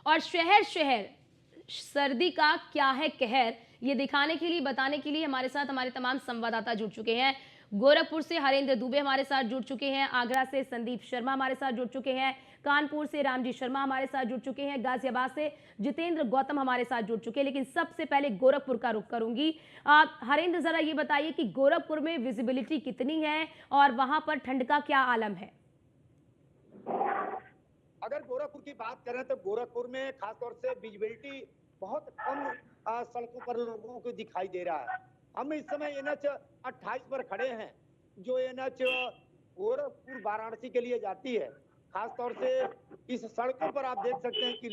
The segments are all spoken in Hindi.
और शहर शहर सर्दी का क्या है कहर, ये दिखाने के लिए, बताने के लिए हमारे साथ हमारे तमाम संवाददाता जुड़ चुके हैं। गोरखपुर से हरेंद्र दुबे हमारे साथ जुड़ चुके हैं, आगरा से संदीप शर्मा हमारे साथ जुड़ चुके हैं, कानपुर से रामजी शर्मा हमारे साथ जुड़ चुके हैं, गाजियाबाद से जितेंद्र गौतम हमारे साथ जुड़ चुके हैं। लेकिन सबसे पहले गोरखपुर का रुख करूंगी। हरेंद्र, जरा ये बताइए कि गोरखपुर में विजिबिलिटी कितनी है और वहां पर ठंड का क्या आलम है? अगर गोरखपुर की बात करें तो गोरखपुर में खासतौर से विजिबिलिटी बहुत कम सड़कों पर लोगों को दिखाई दे रहा है। हम इस समय एनएच 28 पर खड़े हैं, जो एनएच गोरखपुर वाराणसी के लिए जाती है। खासतौर से इस सड़कों पर आप देख सकते हैं कि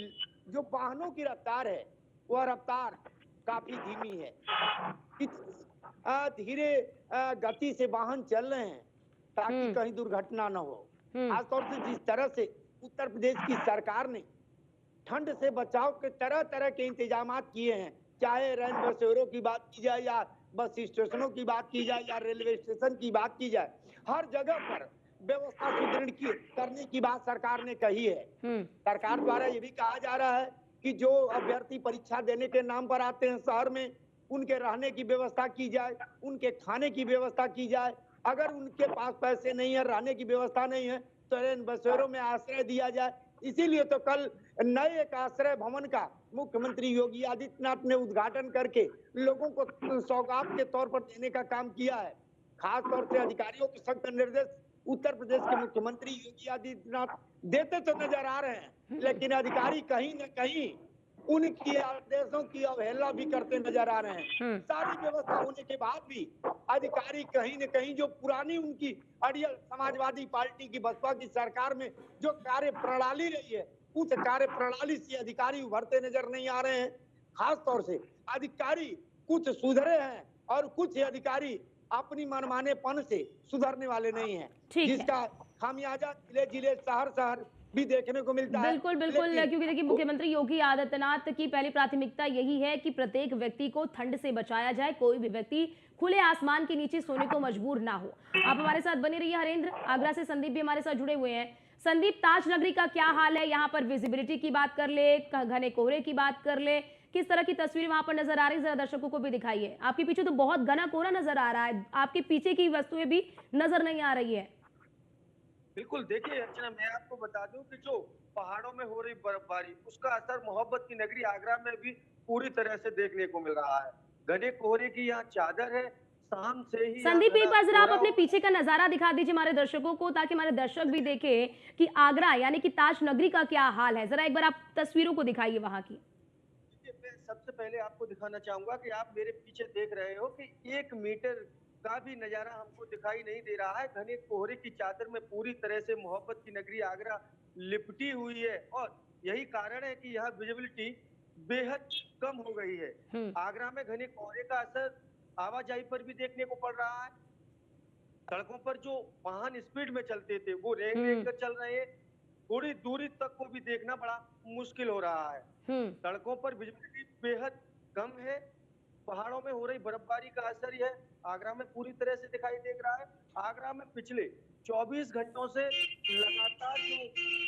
जो वाहनों की रफ्तार है वह रफ्तार काफी धीमी है। धीरे गति से वाहन चल रहे हैं ताकि हम्म। कहीं दुर्घटना न हो। हम्म। खासतौर से जिस तरह से उत्तर प्रदेश की सरकार ने ठंड से बचाव के तरह तरह के इंतजाम किए हैं, चाहे रैन बसेरों की बात की जाए या बस स्टेशनों की बात की जाए या रेलवे स्टेशन की बात की जाए, हर जगह पर व्यवस्था सुदृढ़ करने की बात सरकार ने कही है। हम्म। सरकार द्वारा ये भी कहा जा रहा है कि जो अभ्यर्थी परीक्षा देने के नाम पर आते हैं शहर में, उनके रहने की व्यवस्था की जाए, उनके खाने की व्यवस्था की जाए। अगर उनके पास पैसे नहीं है, रहने की व्यवस्था नहीं है, तो इन बसेरों में आश्रय दिया जाए। इसीलिए तो कल नए एक आश्रय भवन का मुख्यमंत्री योगी आदित्यनाथ ने उद्घाटन करके लोगों को सौगात के तौर पर देने का काम किया है। खास तौर से अधिकारियों को सख्त निर्देश उत्तर प्रदेश के मुख्यमंत्री योगी आदित्यनाथ देते तो नजर आ रहे हैं, लेकिन अधिकारी कहीं न कहीं उनकी आदेशों की अवहेलना भी करते नजर आ रहे हैं। हम्म। सारी व्यवस्था होने के बाद भी अधिकारी कहीं न कहीं जो पुरानी उनकी अड़ियल समाजवादी पार्टी की बसपा की सरकार में जो कार्य प्रणाली रही है, उस कार्य प्रणाली से अधिकारी उभरते नजर नहीं आ रहे हैं। खास तौर से अधिकारी कुछ सुधरे हैं और कुछ अधिकारी अपनी मनमानेपन से सुधरने वाले नहीं हैं, ठीक है। जिसका खामियाजा जिले जिले शहर शहर भी देखने को मिलता है। बिल्कुल, बिल्कुल, लेकिन क्योंकि देखिए मुख्यमंत्री योगी आदित्यनाथ की पहली प्राथमिकता यही है कि प्रत्येक व्यक्ति को ठंड से बचाया जाए, कोई भी व्यक्ति खुले आसमान के नीचे सोने को मजबूर ना हो। आप हमारे साथ बने रहिए हरेंद्र। आगरा से संदीप भी हमारे साथ जुड़े हुए हैं। संदीप, ताज नगरी का क्या हाल है? यहाँ पर विजिबिलिटी की बात कर ले, घने कोहरे की बात कर ले, किस तरह की तस्वीर वहां पर नजर आ रही है, जरा दर्शकों को भी दिखाइए। आपके पीछे तो बहुत घना कोहरा नजर आ रहा है, आपके पीछे की वस्तुएं भी नजर नहीं आ रही है। बिल्कुल, देखिए अर्चना, मैं आपको बता दूं कि जो पहाड़ों में हो रही बर्फबारी, उसका असर मोहब्बत की नगरी आगरा में भी पूरी तरह से देखने को मिल रहा है। घने कोहरे की यहाँ चादर है, शाम से ही यहाँ संदीप, एक घना बार जरा आप कोहरा अपने हो। पीछे का नजारा दिखा दीजिए हमारे दर्शकों को, ताकि हमारे दर्शक भी देखें कि आगरा यानी कि ताज नगरी का क्या हाल है। जरा एक बार आप तस्वीरों को दिखाइए वहां की। देखिए, मैं सबसे पहले आपको दिखाना चाहूंगा कि आप मेरे पीछे देख रहे हो कि 1 मीटर का भी नजारा हमको दिखाई नहीं दे रहा है। घने कोहरे की चादर में पूरी तरह से मोहब्बत की नगरी आगरा लिपटी हुई है और यही कारण है कि यह विजिबिलिटी बेहद कम हो गई है। हम्म। आगरा में घने कोहरे का असर आवाजाही पर भी देखने को पड़ रहा है। सड़कों पर जो वाहन स्पीड में चलते थे वो रेंग रेंग हम्म। कर चल रहे हैं। थोड़ी दूरी तक को भी देखना बड़ा मुश्किल हो रहा है। हम्म। सड़कों पर विजिबिलिटी बेहद कम है। पहाड़ों में हो रही बर्फबारी का असर यह आगरा में पूरी तरह से दिखाई दे रहा है। आगरा में पिछले 24 घंटों से लगातार जो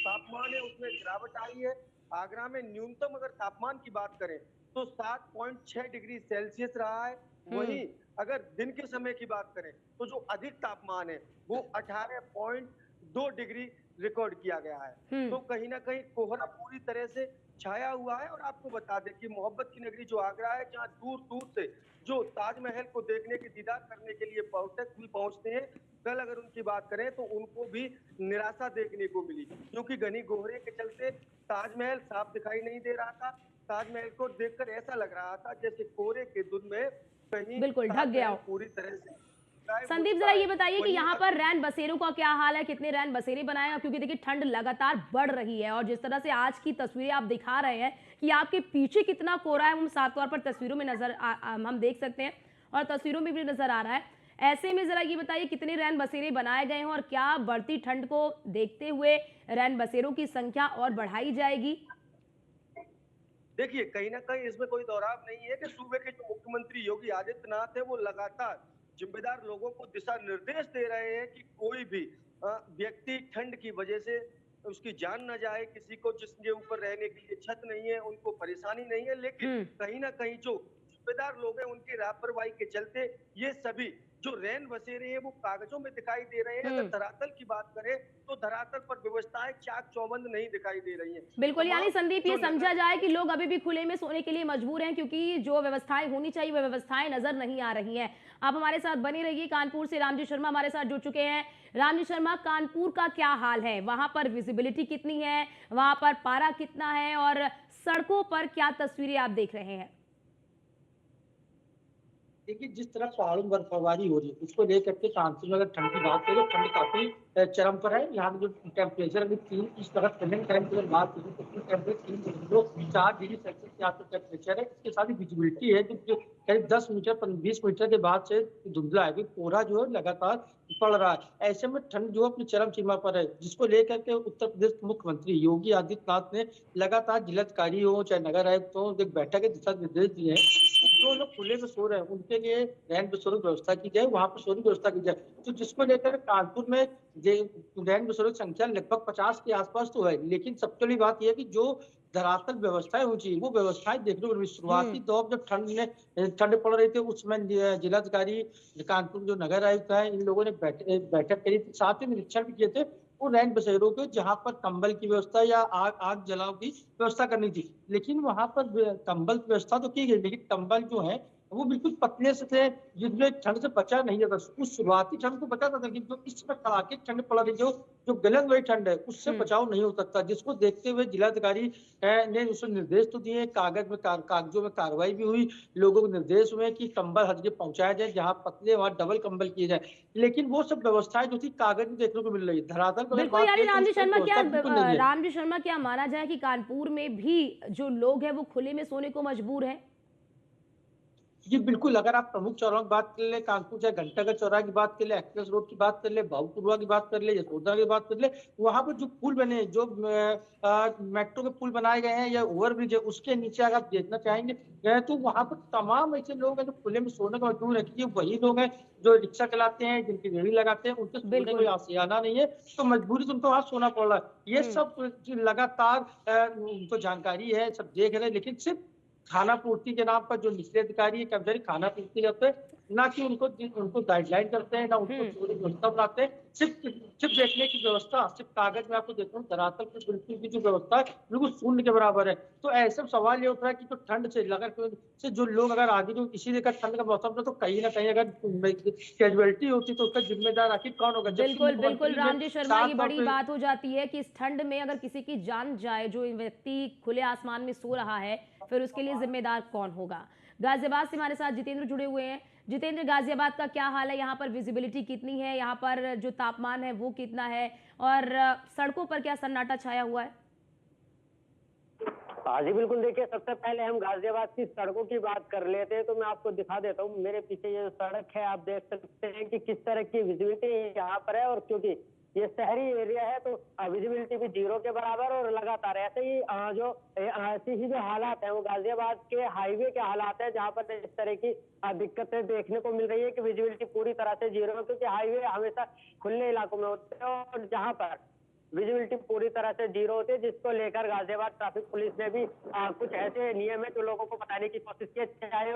तापमान है उसमें गिरावट आई है। आगरा में न्यूनतम अगर तापमान की बात करें तो 7.6 डिग्री सेल्सियस रहा है। हम्म। वहीं अगर दिन के समय की बात करें तो जो अधिक तापमान है वो 18.2 डिग्री रिकॉर्ड किया गया है। हम्म। तो कहीं ना कहीं कोहरा पूरी तरह से छाया हुआ है। और आपको बता दें कि मोहब्बत की नगरी जो आगरा है, जहाँ दूर दूर से जो ताजमहल को देखने के दीदार करने के लिए पर्यटक भी पहुंचते हैं, कल अगर उनकी बात करें तो उनको भी निराशा देखने को मिली, क्योंकि घनी कोहरे के चलते ताजमहल साफ दिखाई नहीं दे रहा था। ताजमहल को देखकर ऐसा लग रहा था जैसे कोहरे के धुंध में कहीं बिल्कुल ढक गया ताजमहल हो। पूरी तरह से गायब हो संदीप, चुका जरा है। ये बताइए कि वहीं यहाँ पर रैन बसेरों का क्या हाल है? कितने रैन बसेरे बनाए हैं? क्योंकि देखिए ठंड लगातार बढ़ रही है और जिस तरह से आज की तस्वीरें आप दिखा रहे हैं कि आपके पीछे कितना कोहरा है, हम साफ तौर पर तस्वीरों में हम देख सकते हैं और तस्वीरों में भी नजर आ रहा है। ऐसे में जरा ये बताइए कितने रैन बसेरे बनाए गए हैं और क्या बढ़ती ठंड को देखते हुए रैन बसेरों की संख्या और बढ़ाई जाएगी? देखिए, कहीं ना कहीं इसमें कोई दौराव नहीं है कि सूबे के जो मुख्यमंत्री योगी आदित्यनाथ है वो लगातार जिम्मेदार लोगों को दिशा निर्देश दे रहे हैं कि कोई भी व्यक्ति ठंड की वजह से उसकी जान न जाए, किसी को जिसके ऊपर रहने के लिए छत नहीं है उनको परेशानी नहीं है, लेकिन कहीं ना कहीं जो जिम्मेदार लोग हैं उनकी लापरवाही के चलते ये सभी जो रैन बसेरे हैं वो कागजों में दिखाई दे रहे हैं। अगर धरातल की बात करें तो धरातल पर व्यवस्थाएं चाक चौबंद नहीं दिखाई दे रही हैं। बिल्कुल, यानी तमाम संदीप ये जो समझा नगर जाए कि लोग अभी भी खुले में सोने के लिए मजबूर हैं क्योंकि जो व्यवस्थाएं होनी चाहिए वो व्यवस्थाएं नजर नहीं आ रही हैं। आप हमारे साथ बने रहिए। कानपुर से रामजी शर्मा हमारे साथ जुड़ चुके हैं। रामजी शर्मा, कानपुर का क्या हाल है? वहां पर विजिबिलिटी कितनी है, वहां पर पारा कितना है और सड़कों पर क्या तस्वीरें आप देख रहे हैं? देखिए, जिस तरह पहाड़ों में बर्फबारी हो रही है उसको लेकर के कानपुर में अगर ठंड की बात करें तो ठंड काफी चरम पर है। यहाँ पे जो टेम्परेचर अभी 3 इस तरह प्रेजेंट टाइम की अगर बात करें तो टेम्परेचर 3.4 डिग्री सेल्सियस के आसपास टेम्परेचर है। इसके साथ ही विजिबिलिटी है जो करीब 10 मीटर 20 मीटर के बाद से धुंधला है, क्योंकि कोहरा जो है लगातार पड़ रहा है। ऐसे में ठंड जो है अपनी चरम सीमा पर है, जिसको लेकर के उत्तर प्रदेश के मुख्यमंत्री योगी आदित्यनाथ ने लगातार जिलाधिकारी हो चाहे नगर आयुक्त हो एक बैठक के दिशा निर्देश दिए हैं। जो लोग खुले में सो रहे हैं उनके लिए रैन बसेरों की व्यवस्था की जाए, वहां पर सोने की व्यवस्था की जाए। तो जिसको लेकर कानपुर में रैन बसेरों की संख्या लगभग 50 के आसपास तो है, लेकिन सबसे बड़ी बात यह है कि जो धरातल व्यवस्थाएं होनी चाहिए वो व्यवस्थाएं देखने को मिली। शुरुआती दौर जब ठंड पड़ रही थी उसमें जिलाधिकारी कानपुर जो नगर आयुक्त है इन लोगों ने बैठक करी थी, साथ ही निरीक्षण भी किए थे वो रैन बसेरों के, जहां पर कंबल की व्यवस्था या आग जलाओ की व्यवस्था करनी थी। लेकिन वहां पर कंबल की व्यवस्था तो की गई, लेकिन कंबल जो है वो बिल्कुल पतले से थे जिसमें ठंड से बचा नहीं जाता। उस शुरुआती ठंड को बचा था, लेकिन जो इस पर कड़ाके ठंड पड़ रही जो गलन वाली ठंड है उससे बचाव नहीं हो सकता। जिसको देखते हुए जिलाधिकारी ने उसे निर्देश तो दिए, कागजों में कार्रवाई भी हुई, लोगों को निर्देश हुए कि कंबल हर जगह पहुंचाया जाए, जहां पतले वहां डबल कंबल किए जाए। लेकिन वो सब व्यवस्थाएं जो थी कागज में देखने को मिल रही है, धरातल पर अगर बिल्कुल, बात यानी करें तो रामजी इस तरह की शर्मा क्या व्यवस्था बिल्कुल नहीं है। रामजी शर्मा क्या माना जाए कि कानपुर में भी जो लोग हैं वो खुले में सोने को मजबूर हैं? जी बिल्कुल, अगर आप प्रमुख चौराहों की बात कर ले, कानपुर चाहे घंटाघर चौराहे की बात कर ले, एक्सप्रेस रोड की बात कर ले, भाऊपुरवा की बात कर ले, यशोधरा की बात कर ले, वहां पर जो पुल बने, जो मेट्रो के पुल बनाए गए हैं या ओवरब्रिज है, उसके नीचे अगर आप देखना चाहेंगे तो वहां पर तमाम ऐसे लोग हैं जो खुले में सोने का मजबूर है, क्योंकि वही लोग हैं जो रिक्शा चलाते हैं, जिनकी रेहड़ी लगाते हैं, उनके सोने बिल्कुल। कोई आशियाना नहीं है, तो मजबूरी से उनको वहां सोना पड़ रहा है। ये सब जो लगातार उनको जानकारी है, सब देख रहे हैं, लेकिन सिर्फ खाना पूर्ति के नाम पर जो निचले अधिकारी कर्मचारी खाना पूर्ति करते हैं, ना कि उनको गाइडलाइन करते हैं, ना उनको पूरी व्यवस्था बनाते हैं। सिर्फ सिर्फ देखने की व्यवस्था, सिर्फ कागज में आपको देखता हूँ, धरातल पर बिल्कुल की जो व्यवस्था है बिल्कुल शून्य के बराबर है। तो ऐसे में सवाल ये उठ रहा है कि जो ठंड से जो लोग अगर आगे जो इसी लेकर ठंड का मौसम था, तो कहीं ना कहीं अगर कैजुअलिटी होती तो उसका जिम्मेदार आखिर कौन होगा? जबकि बिल्कुल, बिल्कुल मुख्यमंत्री ने रामजी शर्मा, ये साफ तौर बड़ी पर बात हो जाती है कि इस ठंड में अगर किसी की जान जाए, जो व्यक्ति खुले आसमान में सो रहा है, फिर उसके लिए जिम्मेदार कौन होगा? गाजियाबाद से हमारे साथ जितेंद्र जुड़े हुए हैं। जितेंद्र, गाजियाबाद का क्या हाल है? यहाँ पर विजिबिलिटी कितनी है? यहाँ पर जो तापमान है वो कितना है? और सड़कों पर क्या सन्नाटा छाया हुआ है? हाँ जी बिल्कुल, देखिए सबसे पहले हम गाजियाबाद की सड़कों की बात कर लेते हैं तो मैं आपको दिखा देता हूँ। मेरे पीछे ये सड़क है, आप देख सकते हैं कि किस तरह की विजिबिलिटी यहाँ पर है, और क्योंकि ये शहरी एरिया है तो विजिबिलिटी भी 0 के बराबर, और लगातार ऐसे ही ऐसी ही जो हालात है वो गाजियाबाद के हाईवे के हालात है, जहाँ पर इस तरह की दिक्कतें देखने को मिल रही है कि विजिबिलिटी पूरी तरह से 0 है, क्योंकि हाईवे हमेशा खुले इलाकों में होते हैं और जहाँ पर विजिबिलिटी पूरी तरह से 0 होती है, जिसको लेकर गाजियाबाद ट्रैफिक पुलिस ने भी कुछ ऐसे नियम है जो लोगों को बताने की कोशिश की है, चाहे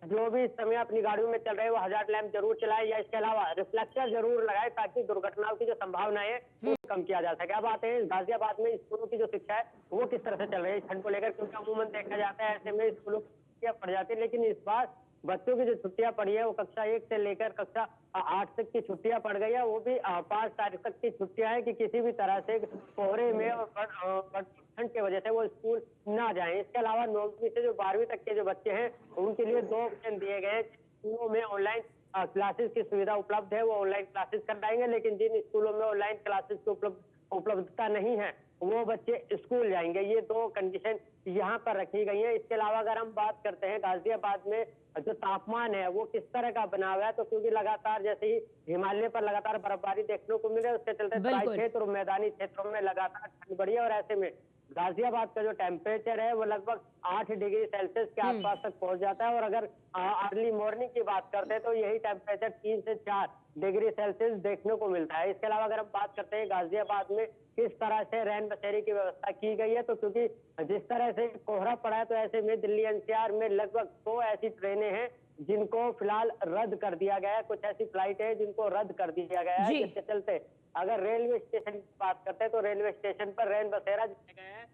जो भी इस समय अपनी गाड़ियों में चल रहे हैं वो हजार्ड लैंप जरूर चलाए, या इसके अलावा रिफ्लेक्टर जरूर लगाए, ताकि दुर्घटनाओं की जो संभावनाएं है वो कम किया जा सके। अब आते हैं गाजियाबाद में स्कूलों की जो शिक्षा है वो किस तरह से चल रही है इस ठंड को लेकर, क्योंकि अमूमन देखा जाता है ऐसे में स्कूलों की छुट्टियां पड़ जाती है, लेकिन इस बार बच्चों की जो छुट्टियां पड़ी है वो कक्षा 1 से लेकर कक्षा 8 तक की छुट्टियां पड़ गई है, वो भी 5 तारीख तक की छुट्टियां हैं कि किसी भी तरह से कोहरे में और ठंड की वजह से वो स्कूल ना जाएं। इसके अलावा 9वीं से जो 12वीं तक के जो बच्चे हैं उनके लिए 2 ऑप्शन दिए गए हैं। स्कूलों में ऑनलाइन क्लासेस की सुविधा उपलब्ध है, वो ऑनलाइन क्लासेस कराएंगे, लेकिन जिन स्कूलों में ऑनलाइन क्लासेस की उपलब्धता नहीं है वो बच्चे स्कूल जाएंगे। ये 2 कंडीशन यहाँ पर रखी गई है। इसके अलावा अगर हम बात करते हैं गाजियाबाद में जो तापमान है वो किस तरह का बना हुआ है, तो क्योंकि लगातार जैसे ही हिमालय पर लगातार बर्फबारी देखने को मिल रही है, उसके चलते तराई क्षेत्र और मैदानी क्षेत्रों में लगातार ठंड बढ़ी है, और ऐसे में गाजियाबाद का जो टेम्परेचर है वो लगभग 8 डिग्री सेल्सियस के आसपास तक पहुंच जाता है, और अगर अर्ली मॉर्निंग की बात करते हैं तो यही टेम्परेचर 3 से 4 डिग्री सेल्सियस देखने को मिलता है। इसके अलावा अगर हम बात करते हैं गाजियाबाद में किस तरह से रैन बसेरे की व्यवस्था की गई है, तो क्योंकि जिस तरह से कोहरा पड़ा है, तो ऐसे में दिल्ली एनसीआर में लगभग 100 ऐसी ट्रेनें हैं जिनको फिलहाल रद्द कर दिया गया है। कुछ ऐसी फ्लाइट है जिनको रद्द कर दिया गया है, जी। जिसके चलते अगर रेलवे स्टेशन की बात करते हैं तो रेलवे स्टेशन पर रैन बसेरा जो गए हैं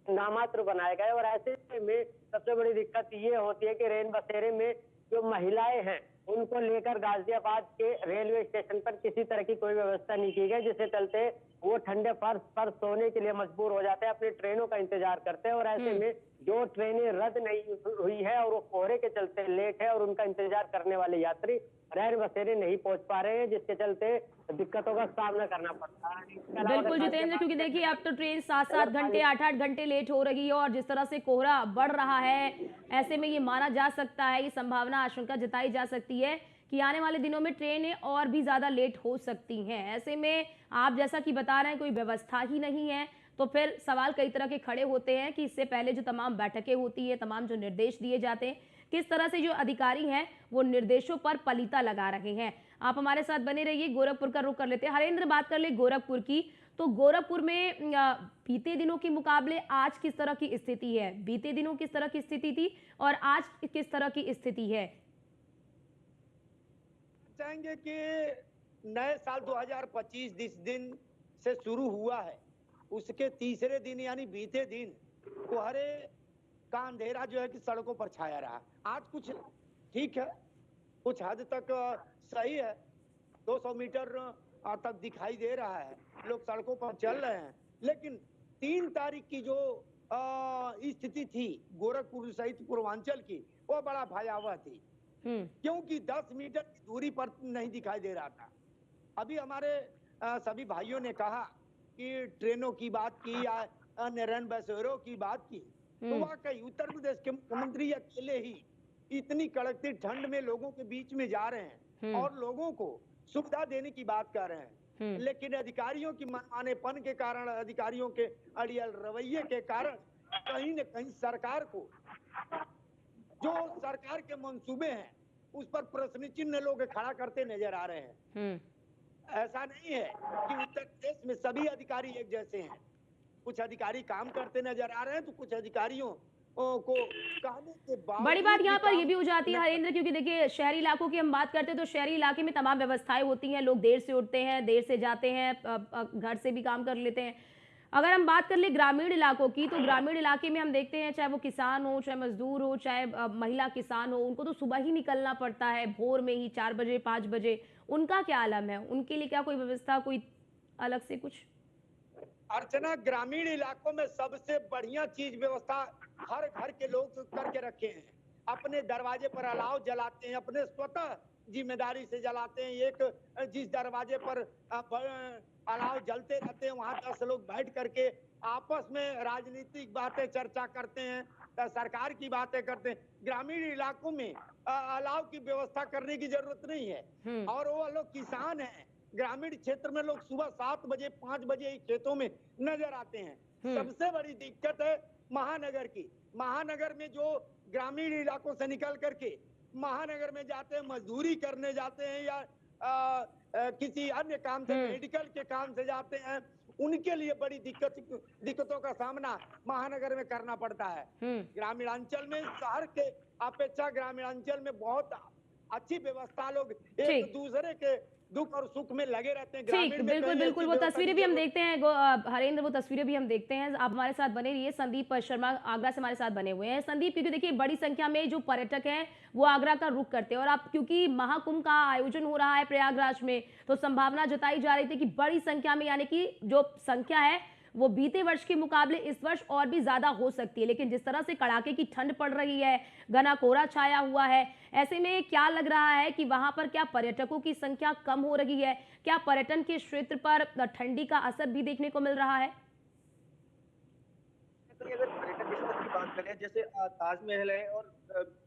नामात्र बनाए गए। और ऐसे में सबसे बड़ी दिक्कत ये होती है कि रैन बसेरे में जो महिलाएं हैं उनको लेकर गाजियाबाद के रेलवे स्टेशन पर किसी तरह की कोई व्यवस्था नहीं की गई, जिससे चलते वो ठंडे फर्श पर सोने के लिए मजबूर हो जाते हैं, अपनी ट्रेनों का इंतजार करते हैं। और ऐसे में जो ट्रेनें रद्द नहीं हुई है और वो कोहरे के चलते लेट है और उनका इंतजार करने वाले यात्री रैन बसेरे नहीं पहुंच पा रहे हैं, जिसके चलते दिक्कतों का सामना करना पड़ता है। इसके अलावा बिल्कुल अगर जितेंद्र, क्योंकि देखिए अब तो ट्रेन 7-7 घंटे अगर 8-8 घंटे लेट हो रही है और जिस तरह से कोहरा बढ़ रहा है, ऐसे में ये माना जा सकता है, ये संभावना आशंका जताई जा सकती है कि आने वाले दिनों में ट्रेनें और भी ज्यादा लेट हो सकती हैं। ऐसे में आप जैसा कि बता रहे हैं कोई व्यवस्था ही नहीं है, तो फिर सवाल कई तरह के खड़े होते हैं कि इससे पहले जो तमाम बैठकें होती है, तमाम जो निर्देश दिए जाते हैं, किस तरह से जो अधिकारी हैं वो निर्देशों पर पलीता लगा रहे हैं। आप हमारे साथ बने रहिए, गोरखपुर का रुख कर लेते हैं। हरेंद्र, बात कर ले गोरखपुर की, तो गोरखपुर में बीते दिनों के मुकाबले आज किस तरह की स्थिति है? बीते दिनों किस तरह की स्थिति थी और आज किस तरह की स्थिति है? चाहेंगे कि नए साल 2025 जिस दिन से शुरू हुआ है, उसके तीसरे दिन यानी बीते दिन कोहरे का अंधेरा जो है कि सड़कों पर छाया रहा। आज कुछ ठीक है, कुछ हद तक सही है, 200 मीटर तक दिखाई दे रहा है, लोग सड़कों पर चल रहे हैं। लेकिन 3 तारीख की जो स्थिति थी गोरखपुर सहित पूर्वांचल की, वो बड़ा भयावह थी, क्योंकि 10 मीटर की दूरी पर नहीं दिखाई दे रहा था। अभी हमारे सभी भाइयों ने कहा कि ट्रेनों की बात की या अन्य रैन बसेरों की बात की, तो वाकई उत्तर प्रदेश के मुख्यमंत्री अकेले ही इतनी कड़कती ठंड में लोगों के बीच में जा रहे हैं और लोगों को सुविधा देने की बात कर रहे हैं। लेकिन अधिकारियों की मनमानेपन के कारण, अधिकारियों के अड़ियल रवैये के कारण कहीं न कहीं सरकार को जो सरकार के मंसूबे हैं उस पर प्रश्न चिन्ह लोग खड़ा करते नजर आ रहे हैं। ऐसा नहीं है कि उत्तर प्रदेश में सभी अधिकारी एक जैसे हैं। कुछ अधिकारी काम करते नजर आ रहे हैं, तो कुछ अधिकारियों को कहने के बावजूद बड़ी बात यहाँ भी पर काम ये भी हो जाती है हरेंद्र, क्योंकि देखिए शहरी इलाकों की हम बात करते हैं तो शहरी इलाके में तमाम व्यवस्थाएं होती हैं, लोग देर से उठते हैं, देर से जाते हैं, घर से भी काम कर लेते हैं। अगर हम बात कर ले ग्रामीण इलाकों की, तो ग्रामीण इलाके में हम देखते हैं चाहे वो किसान हो, चाहे मजदूर हो, चाहे महिला किसान हो, उनको तो सुबह ही निकलना पड़ता है, भोर में ही 4 बजे 5 बजे। उनका क्या आलम है? उनके लिए क्या कोई व्यवस्था, कोई अलग से कुछ? अर्चना, ग्रामीण इलाकों में सबसे बढ़िया चीज व्यवस्था हर घर के लोग करके रखे हैं। अपने दरवाजे पर अलाव जलाते हैं, अपने स्वतः जिम्मेदारी से जलाते हैं। एक जिस दरवाजे पर अलाव जलते रहते हैं, वहां 10 लोग बैठ करके आपस में राजनीतिक बातें चर्चा करते हैं, सरकार की बातें करते हैं। ग्रामीण इलाकों में अलाव की व्यवस्था करने की जरूरत नहीं है। और वो लोग किसान हैं, ग्रामीण क्षेत्र में लोग सुबह 7 बजे 5 बजे ही खेतों में नजर आते हैं। सबसे बड़ी दिक्कत है महानगर की। महानगर में जो ग्रामीण इलाकों से निकल करके महानगर में जाते हैं, मजदूरी करने जाते हैं या किसी अन्य काम से, मेडिकल के काम से जाते हैं, उनके लिए बड़ी दिक्कतों का सामना महानगर में करना पड़ता है। ग्रामीणांचल में शहर के अपेक्षा ग्रामीणांचल में बहुत अच्छी व्यवस्था, लोग एक दूसरे के दुख और सुख में लगे रहते हैं। ठीक, बिल्कुल बिल्कुल, वो तस्वीरें भी हम देखते हैं हरेंद्र, वो तस्वीरें भी हम देखते हैं। आप हमारे साथ बने रहिए। संदीप शर्मा आगरा से हमारे साथ बने हुए हैं। संदीप, क्योंकि देखिए बड़ी संख्या में जो पर्यटक हैं वो आगरा का रुख करते हैं और आप क्योंकि महाकुंभ का आयोजन हो रहा है प्रयागराज में, तो संभावना जताई जा रही थी कि बड़ी संख्या में, यानी कि जो संख्या है वो बीते वर्ष के मुकाबले इस वर्ष और भी ज्यादा हो सकती है। लेकिन जिस तरह से कड़ाके की ठंड पड़ रही है, घना कोहरा छाया हुआ है, ऐसे में क्या लग रहा है कि वहां पर क्या पर्यटकों की संख्या कम हो रही है? क्या पर्यटन के क्षेत्र पर ठंडी का असर भी देखने को मिल रहा है? अगर पर्यटक स्थल की बात करें, जैसे ताजमहल है और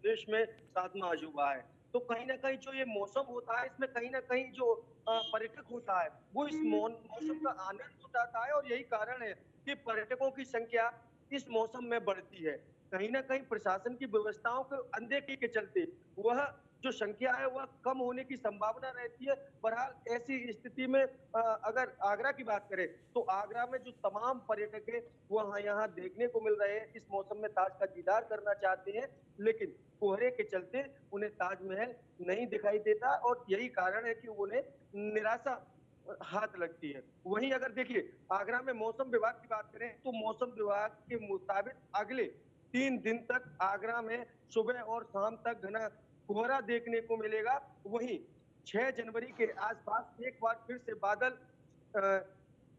देश में 7वां अजूबा है, तो कहीं ना कहीं जो ये मौसम होता है, इसमें कहीं ना कहीं जो पर्यटक होता है वो इस मौसम का आनंद उठाता है। और यही कारण है कि पर्यटकों की संख्या इस मौसम में बढ़ती है। कहीं ना कहीं प्रशासन की व्यवस्थाओं को अनदेखी के चलते वह जो संख्या है वह कम होने की संभावना रहती है। बहरहाल ऐसी स्थिति में अगर आगरा की बात करें तो आगरा में जो तमाम पर्यटक है वह यहाँ देखने को मिल रहे हैं, इस मौसम में ताज का दीदार करना चाहते हैं, लेकिन कोहरे के चलते उन्हें ताजमहल नहीं दिखाई देता और यही कारण है कि उन्हें निराशा हाथ लगती है। वहीं अगर देखिए आगरा में मौसम विभाग की बात करें तो मौसम विभाग के मुताबिक अगले 3 दिन तक आगरा में सुबह और शाम तक घना कोहरा देखने को मिलेगा। वहीं 6 जनवरी के आसपास एक बार फिर से बादल अ,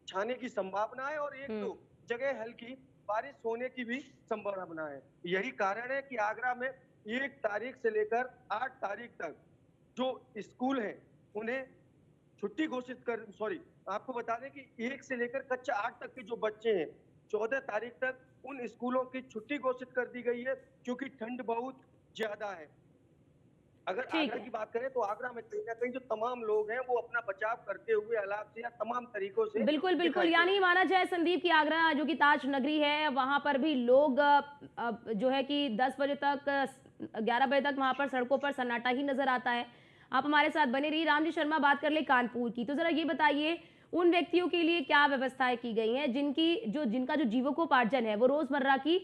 छाने की संभावना है और एक दो जगह हल्की बारिश होने की भी संभावना है। यही कारण है कि आगरा में 1 तारीख से लेकर 8 तारीख तक जो स्कूल हैं उन्हें छुट्टी घोषित कर आपको बता दें कि 1 से लेकर कक्षा 8 तक के जो बच्चे हैं 14 तारीख तक उन स्कूलों की छुट्टी घोषित कर दी गई है क्योंकि ठंड बहुत ज्यादा है। अगर ठीक आगरा है। की बात करें तो आगरा में कहीं ना कहीं जो तमाम लोग हैं वो अपना बचाव करते हुए हालात से या तमाम तरीकों से बिल्कुल बिल्कुल, दिखाई दे रहे यानी हैं। माना जाए संदीप की आगरा जो कि ताज नगरी है वहां पर भी लोग जो है कि 10 बजे तक 11 बजे तक वहां पर सड़कों पर सन्नाटा ही नजर आता है। आप हमारे साथ बने रहिए। रामजी शर्मा, बात कर ले कानपुर की, तो जरा ये बताइए उन व्यक्तियों के लिए क्या व्यवस्थाएं की गई हैं जिनका जो जीविकोपार्जन है वो रोजमर्रा की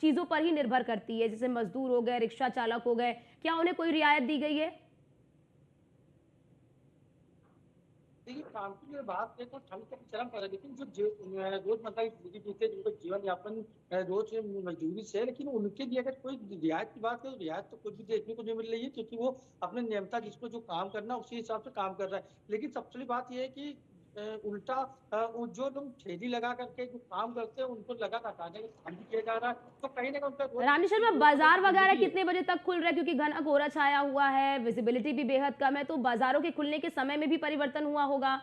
चीजों पर ही निर्भर करती है, जैसे मजदूर हो गए, रिक्शा चालक हो गए, क्या उन्हें कोई रियायत दी गई है? देखिए, कानपुर की अगर बात करें तो ठंड तो चरम पर है, लेकिन जो रोजमर्रा की जिंदगी जीते हैं, जिनको जीवन यापन रोज मजदूरी से है, लेकिन उनके लिए अगर कोई रियायत की बात करें तो रियायत तो कुछ भी देखने को नहीं मिल रही है, क्योंकि वो अपने नियमता जिसको जो काम करना है उसी हिसाब से काम कर रहा है। लेकिन सबसे बड़ी बात यह है कि उल्टा वो जो लोग ठेली लगा करके जो काम करते हैं उनको लगा हटाने का काम भी किया जा रहा है, तो कहीं ना कहीं उनका रानी शर्मा, रोजमर्रा बाजार की वगैरह जिंदगी है। कितने बजे तक खुल रहे हैं? क्योंकि घना कोहरा छाया हुआ है, विजिबिलिटी भी बेहद कम है, तो बाजारों के खुलने के समय में भी परिवर्तन हुआ होगा।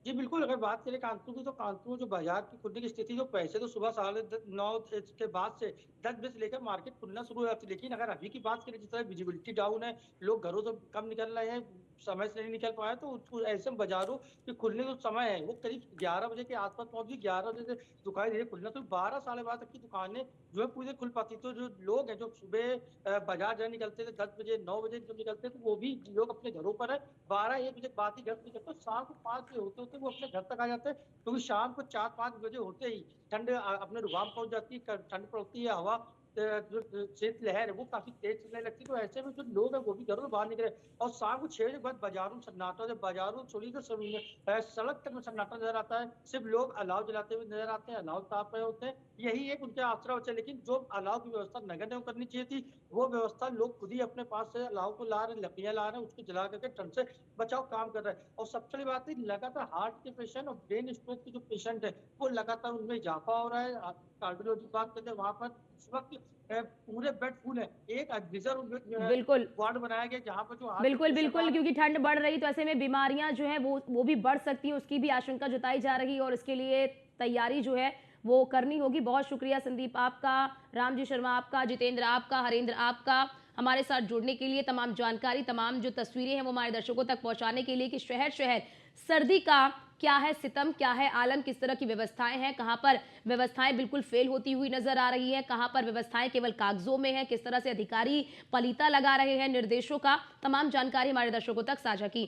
जी बिल्कुल, अगर बात करें कानपुर की तो कानपुर में जो बाजार की खुलने की स्थिति, जो पैसे तो सुबह 9:30 के बाद से 10 बजे से लेकर मार्केट खुलना शुरू हो जाती है, लेकिन अगर अभी की बात करें जिस तरह विजिबिलिटी डाउन है, लोग घरों से कम निकल रहे हैं, समय से नहीं निकल पाए, तो ऐसे में बाजारों के खुलने का जो समय है वो करीब 11 बजे के आसपास पहुंच गई। 11 बजे से दुकानें धीरे खुलना, तो 12 साढ़े 12 तक की दुकानें जो है पूरी खुल पाती। तो जो लोग हैं जो सुबह बाजार जाने निकलते थे 10 बजे 9 बजे जब निकलते थे, वो भी लोग अपने घरों पर है, 12-1 बजे बाद ही घर से निकलते, तो शाम को 5 बजे होते होते वो अपने घर तक आ जाते हैं, क्योंकि शाम को 4-5 बजे होते ही ठंड अपने रुझान पहुंच जाती है, ठंड पड़ती है, हवा जो शीतलहर है वो काफी तेज चलने लगती है। तो ऐसे में जो लोग हैं वो भी घरों से बाहर निकले, और शाम को 6 बजे बाद बाजारों में सन्नाटा, जब बाजारों छोड़ी तो सड़क तक में सन्नाटा नजर आता है, सिर्फ लोग अलाव जलाते हुए नजर आते हैं, अलाव ताप रहे होते हैं, यही एक उनके आसरा होता है। लेकिन जो अलाव की व्यवस्था नगर निगम करनी चाहिए थी, वो व्यवस्था लोग खुद ही अपने पास से अलाव को ला रहे हैं, लकड़ियां ला रहे हैं, उसको जला करके ठंड से बचाव काम कर रहे हैं। और सबसे बड़ी बात है, लगातार हार्ट के पेशेंट और ब्रेन स्ट्रोक के जो पेशेंट है वो लगातार उनमें इजाफा हो रहा है। कार्डियोलॉजी की बात करते हैं, वहां पर इस वक्त पूरे बेड फुल है, एक रिजर्व बिल्कुल वार्ड बनाया गया जहाँ पर जो हार्ट के बिल्कुल पेशेंट आ बिल्कुल, रहे हैं। क्योंकि ठंड बढ़ रही तो ऐसे में बीमारियां जो हैं वो भी बढ़ सकती हैं, उसकी भी आशंका जताई जा रही है और इसके लिए तैयारी जो है वो करनी होगी। बहुत शुक्रिया संदीप आपका, रामजी शर्मा आपका, जितेंद्र आपका, हरेंद्र आपका, हमारे साथ जुड़ने के लिए, तमाम जानकारी, तमाम जो तस्वीरें हैं वो हमारे दर्शकों तक पहुंचाने के लिए कि शहर शहर सर्दी का क्या है सितम, क्या है आलम, किस तरह की व्यवस्थाएं हैं, कहां पर व्यवस्थाएं बिल्कुल फेल होती हुई नजर आ रही हैं, कहां पर व्यवस्थाएं केवल कागजों में हैं, किस तरह से अधिकारी पलीता लगा रहे हैं निर्देशों का, तमाम जानकारी हमारे दर्शकों तक साझा की।